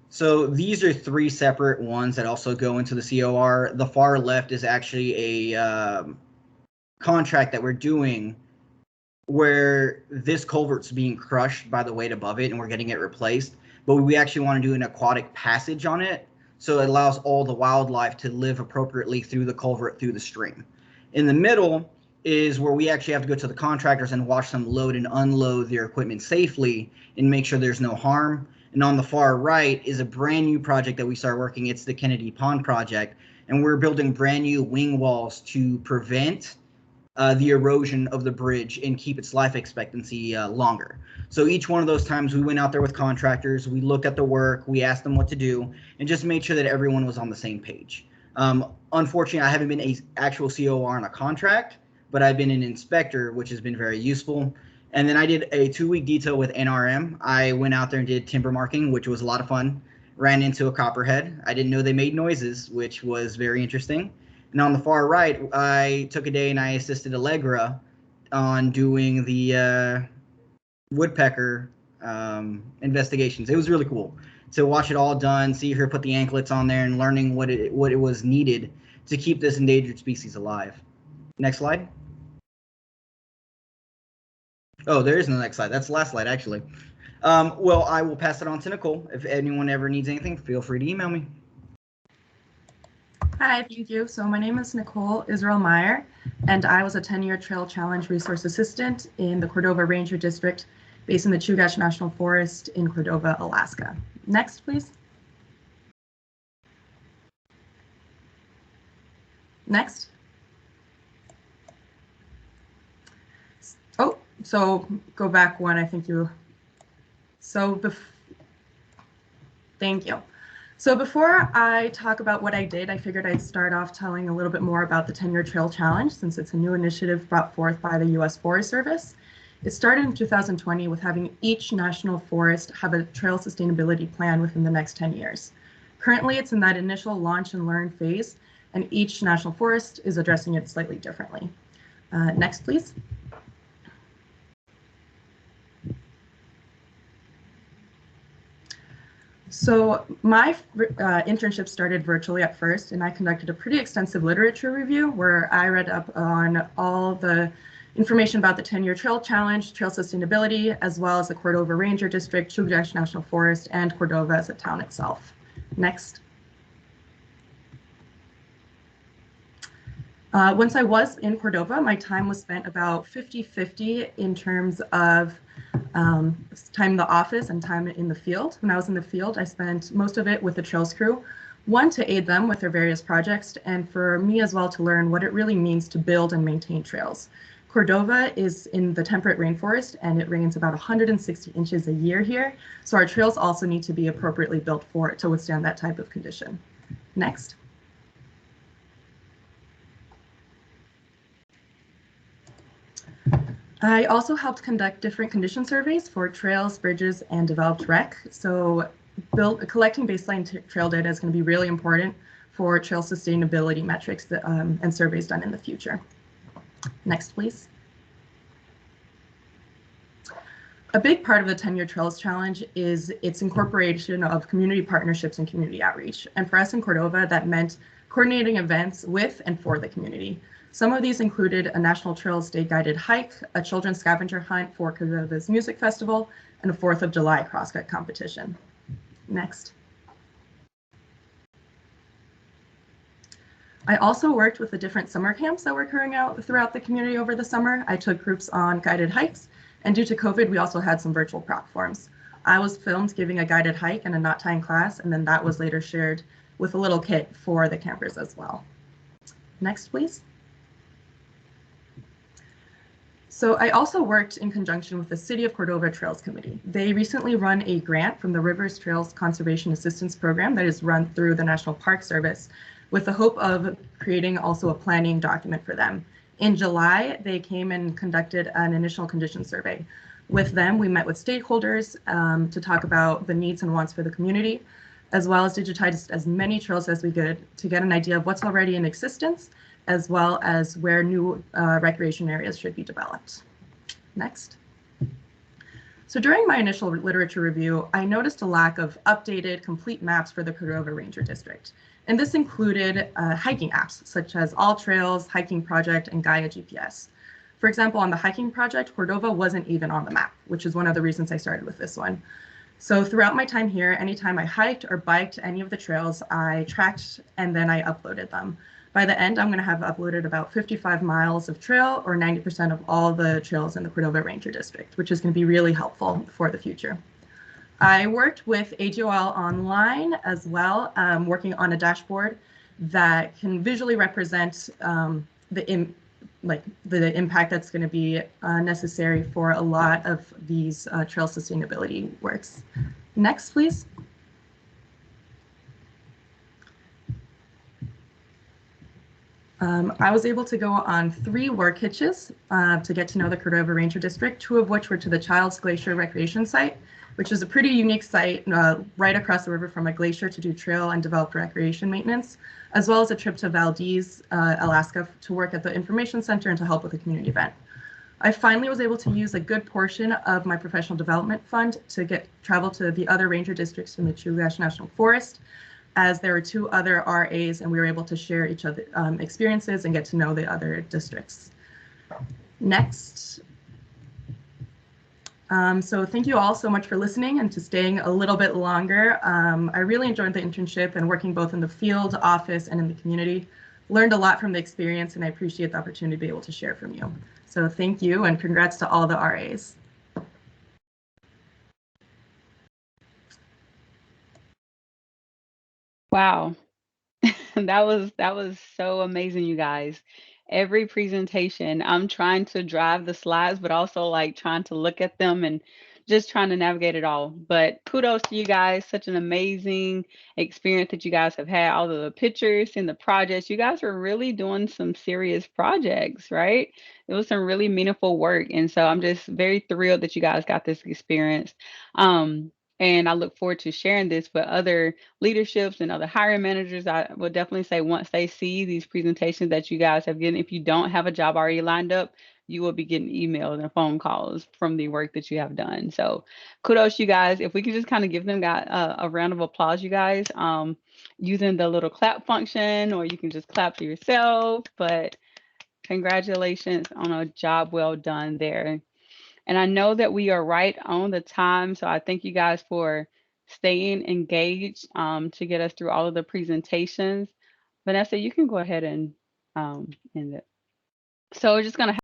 So these are three separate ones that also go into the COR. The far left is actually a contract that we're doing where this culvert's being crushed by the weight above it and we're getting it replaced. But we actually want to do an aquatic passage on it, so it allows all the wildlife to live appropriately through the culvert, through the stream. In the middle is where we actually have to go to the contractors and watch them load and unload their equipment safely and make sure there's no harm. And on the far right is a brand new project that we started working. It's the Kennedy Pond project, and we're building brand new wing walls to prevent the erosion of the bridge and keep its life expectancy longer. So each one of those times we went out there with contractors, we looked at the work, we asked them what to do, and just made sure that everyone was on the same page. Unfortunately, I haven't been an actual COR on a contract, but I've been an inspector, which has been very useful. And then I did a 2-week detail with NRM. I went out there and did timber marking, which was a lot of fun. Ran into a copperhead. I didn't know they made noises, which was very interesting. And on the far right, I took a day and I assisted Allegra on doing the woodpecker investigations. It was really cool to watch it all done, see her put the anklets on there, and learning what it was needed to keep this endangered species alive. Next slide. Oh, there is no next slide. That's the last slide, actually. Well, I will pass it on to Nicole. If anyone ever needs anything, feel free to email me. Hi, thank you. So my name is Nicole Israel Meyer, and I was a 10-year Trail Challenge Resource Assistant in the Cordova Ranger District based in the Chugach National Forest in Cordova, Alaska. Next, please. Next. Oh, so go back one, I think you. So, thank you. So before I talk about what I did, I figured I'd start off telling a little bit more about the 10-year Trail Challenge, since it's a new initiative brought forth by the U.S. Forest Service. It started in 2020 with having each national forest have a trail sustainability plan within the next 10 years. Currently, it's in that initial launch and learn phase, and each national forest is addressing it slightly differently. Next, please. So my internship started virtually at first, and I conducted a pretty extensive literature review where I read up on all the information about the 10-year Trail Challenge, trail sustainability, as well as the Cordova Ranger District, Chugach National Forest, and Cordova as a town itself. Next. Once I was in Cordova, my time was spent about 50-50 in terms of time in the office and time in the field. When I was in the field, I spent most of it with the trails crew, one, to aid them with their various projects, and for me as well to learn what it really means to build and maintain trails. Cordova is in the temperate rainforest, and it rains about 160 inches a year here, so our trails also need to be appropriately built for it to withstand that type of condition. Next. I also helped conduct different condition surveys for trails, bridges, and developed rec. So collecting baseline trail data is going to be really important for trail sustainability metrics that, and surveys done in the future. Next, please. A big part of the 10-year Trails Challenge is its incorporation of community partnerships and community outreach. And for us in Cordova, that meant coordinating events with and for the community. Some of these included a National Trails Day guided hike, a children's scavenger hunt for Cordova's Music Festival, and a 4th of July crosscut competition. Next. I also worked with the different summer camps that were occurring out throughout the community over the summer. I took groups on guided hikes, and due to COVID, we also had some virtual platforms. I was filmed giving a guided hike and a knot tying class, and then that was later shared with a little kit for the campers as well. Next, please. So I also worked in conjunction with the City of Cordova Trails Committee. They recently run a grant from the Rivers Trails Conservation Assistance Program that is run through the National Park Service with the hope of creating also a planning document for them. In July, they came and conducted an initial condition survey. With them, we met with stakeholders to talk about the needs and wants for the community, as well as digitize as many trails as we could to get an idea of what's already in existence, as well as where new recreation areas should be developed. Next. So during my initial literature review, I noticed a lack of updated, complete maps for the Cordova Ranger District. And this included hiking apps, such as All Trails, Hiking Project, and Gaia GPS. For example, on the hiking project, Cordova wasn't even on the map, which is one of the reasons I started with this one. So throughout my time here, anytime I hiked or biked any of the trails, I tracked and then I uploaded them. By the end, I'm going to have uploaded about 55 miles of trail, or 90% of all the trails in the Cordova Ranger District, which is going to be really helpful for the future. I worked with AGOL online as well, working on a dashboard that can visually represent the impact that's going to be necessary for a lot of these trail sustainability works. Next, please. I was able to go on 3 work hitches to get to know the Cordova Ranger District, 2 of which were to the Childs Glacier Recreation Site, which is a pretty unique site right across the river from a glacier to do trail and developed recreation maintenance, as well as a trip to Valdez, Alaska to work at the Information Center and to help with a community event. I finally was able to use a good portion of my professional development fund to travel to the other ranger districts in the Chugach National Forest, as there were 2 other RAs and we were able to share each other experiences and get to know the other districts. Next. So thank you all so much for listening and to staying a little bit longer. I really enjoyed the internship and working both in the field, office, and in the community. Learned a lot from the experience, and I appreciate the opportunity to be able to share from you. So thank you, and congrats to all the RAs. Wow. that was so amazing, you guys. Every presentation, I'm trying to drive the slides, but also like trying to look at them and just trying to navigate it all. But kudos to you guys. Such an amazing experience that you guys have had. All of the pictures and the projects. You guys are really doing some serious projects, right? It was some really meaningful work. And so I'm just very thrilled that you guys got this experience. And I look forward to sharing this with other leaderships and other hiring managers. I would definitely say once they see these presentations that you guys have given, if you don't have a job already lined up, you will be getting emails and phone calls from the work that you have done. So kudos, you guys. If we could just kind of give them a round of applause, you guys, using the little clap function, or you can just clap to yourself. But congratulations on a job well done there. And I know that we are right on the time. So I thank you guys for staying engaged to get us through all of the presentations. Vanessa, you can go ahead and end it. So we're just going to